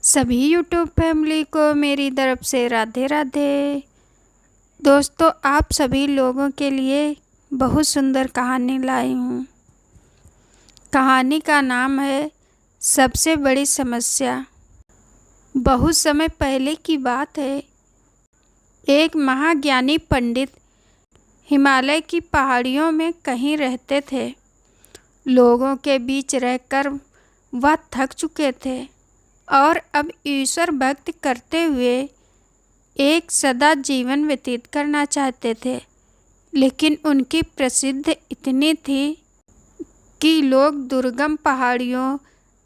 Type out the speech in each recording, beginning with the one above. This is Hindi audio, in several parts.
सभी यूट्यूब फैमिली को मेरी तरफ से राधे राधे। दोस्तों, आप सभी लोगों के लिए बहुत सुंदर कहानी लाई हूँ। कहानी का नाम है सबसे बड़ी समस्या। बहुत समय पहले की बात है। एक महाज्ञानी पंडित हिमालय की पहाड़ियों में कहीं रहते थे। लोगों के बीच रहकर वह थक चुके थे और अब ईश्वर भक्ति करते हुए एक सदा जीवन व्यतीत करना चाहते थे। लेकिन उनकी प्रसिद्धि इतनी थी कि लोग दुर्गम पहाड़ियों,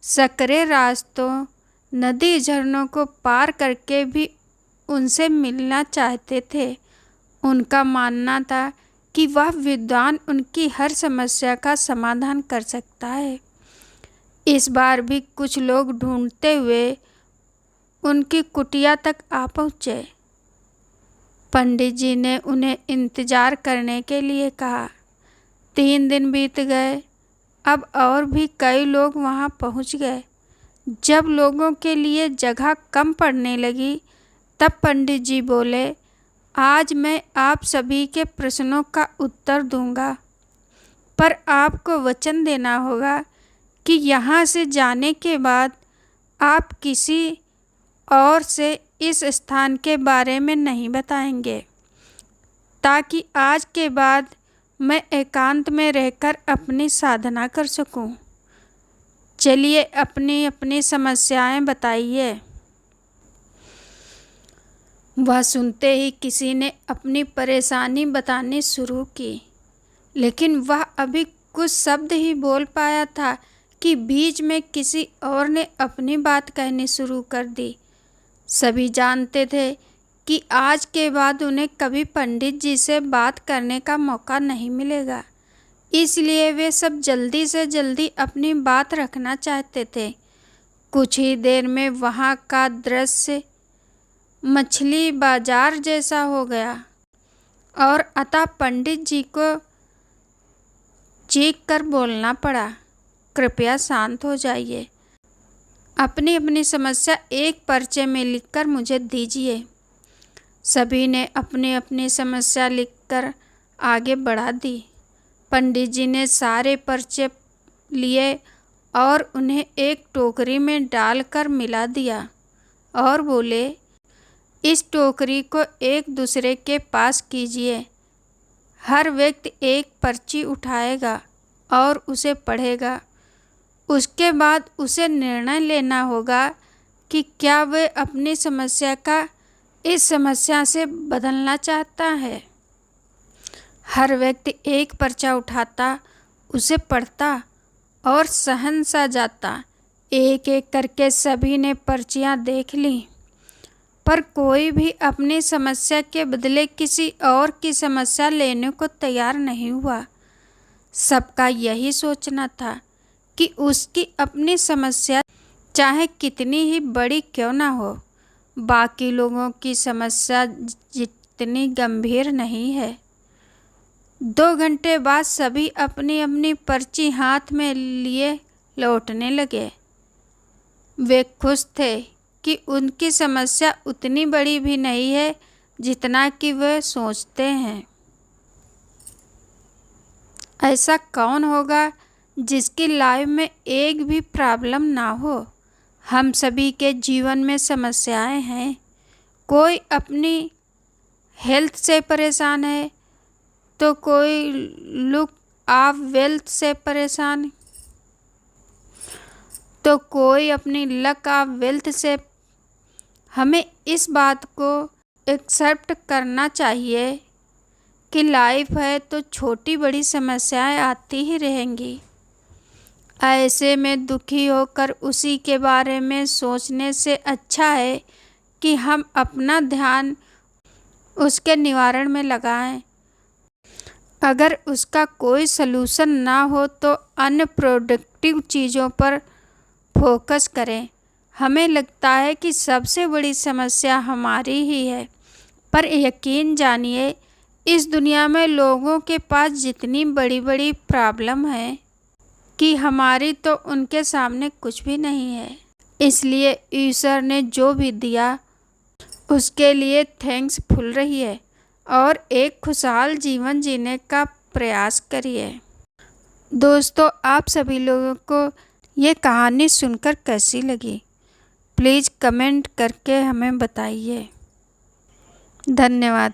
सकरे रास्तों, नदी झरनों को पार करके भी उनसे मिलना चाहते थे। उनका मानना था कि वह विद्वान उनकी हर समस्या का समाधान कर सकता है। इस बार भी कुछ लोग ढूंढते हुए उनकी कुटिया तक आ पहुँचे। पंडित जी ने उन्हें इंतजार करने के लिए कहा। 3 दिन बीत गए। अब और भी कई लोग वहां पहुंच गए। जब लोगों के लिए जगह कम पड़ने लगी, तब पंडित जी बोले, आज मैं आप सभी के प्रश्नों का उत्तर दूंगा, पर आपको वचन देना होगा कि यहाँ से जाने के बाद आप किसी और से इस स्थान के बारे में नहीं बताएंगे, ताकि आज के बाद मैं एकांत में रहकर अपनी साधना कर सकूं। चलिए अपनी अपनी समस्याएं बताइए। वह सुनते ही किसी ने अपनी परेशानी बतानी शुरू की, लेकिन वह अभी कुछ शब्द ही बोल पाया था कि बीच में किसी और ने अपनी बात कहनी शुरू कर दी। सभी जानते थे कि आज के बाद उन्हें कभी पंडित जी से बात करने का मौका नहीं मिलेगा, इसलिए वे सब जल्दी से जल्दी अपनी बात रखना चाहते थे। कुछ ही देर में वहाँ का दृश्य मछली बाजार जैसा हो गया और अतः पंडित जी को चीख कर बोलना पड़ा, कृपया शांत हो जाइए। अपनी अपनी समस्या एक पर्चे में लिखकर मुझे दीजिए। सभी ने अपनी अपनी समस्या लिखकर आगे बढ़ा दी। पंडित जी ने सारे पर्चे लिए और उन्हें एक टोकरी में डालकर मिला दिया और बोले, इस टोकरी को एक दूसरे के पास कीजिए। हर व्यक्ति एक पर्ची उठाएगा और उसे पढ़ेगा। उसके बाद उसे निर्णय लेना होगा कि क्या वे अपनी समस्या का इस समस्या से बदलना चाहता है। हर व्यक्ति एक पर्चा उठाता, उसे पढ़ता और सहन सा जाता। एक एक करके सभी ने पर्चियां देख ली, पर कोई भी अपनी समस्या के बदले किसी और की समस्या लेने को तैयार नहीं हुआ। सबका यही सोचना था कि उसकी अपनी समस्या चाहे कितनी ही बड़ी क्यों ना हो, बाकी लोगों की समस्या जितनी गंभीर नहीं है। 2 घंटे बाद सभी अपनी अपनी पर्ची हाथ में लिए लौटने लगे। वे खुश थे कि उनकी समस्या उतनी बड़ी भी नहीं है जितना कि वे सोचते हैं। ऐसा कौन होगा जिसकी लाइफ में एक भी प्रॉब्लम ना हो। हम सभी के जीवन में समस्याएं हैं। कोई अपनी हेल्थ से परेशान है तो कोई लुक ऑफ वेल्थ से परेशान, तो कोई अपनी लक ऑफ वेल्थ से। हमें इस बात को एक्सेप्ट करना चाहिए कि लाइफ है तो छोटी बड़ी समस्याएं आती ही रहेंगी। ऐसे में दुखी होकर उसी के बारे में सोचने से अच्छा है कि हम अपना ध्यान उसके निवारण में लगाएं। अगर उसका कोई सलूशन ना हो तो अन्य प्रोडक्टिव चीज़ों पर फोकस करें। हमें लगता है कि सबसे बड़ी समस्या हमारी ही है, पर यकीन जानिए, इस दुनिया में लोगों के पास जितनी बड़ी बड़ी प्रॉब्लम है कि हमारी तो उनके सामने कुछ भी नहीं है। इसलिए ईश्वर ने जो भी दिया उसके लिए थैंक्सफुल रहिए और एक खुशहाल जीवन जीने का प्रयास करिए। दोस्तों, आप सभी लोगों को ये कहानी सुनकर कैसी लगी, प्लीज़ कमेंट करके हमें बताइए। धन्यवाद।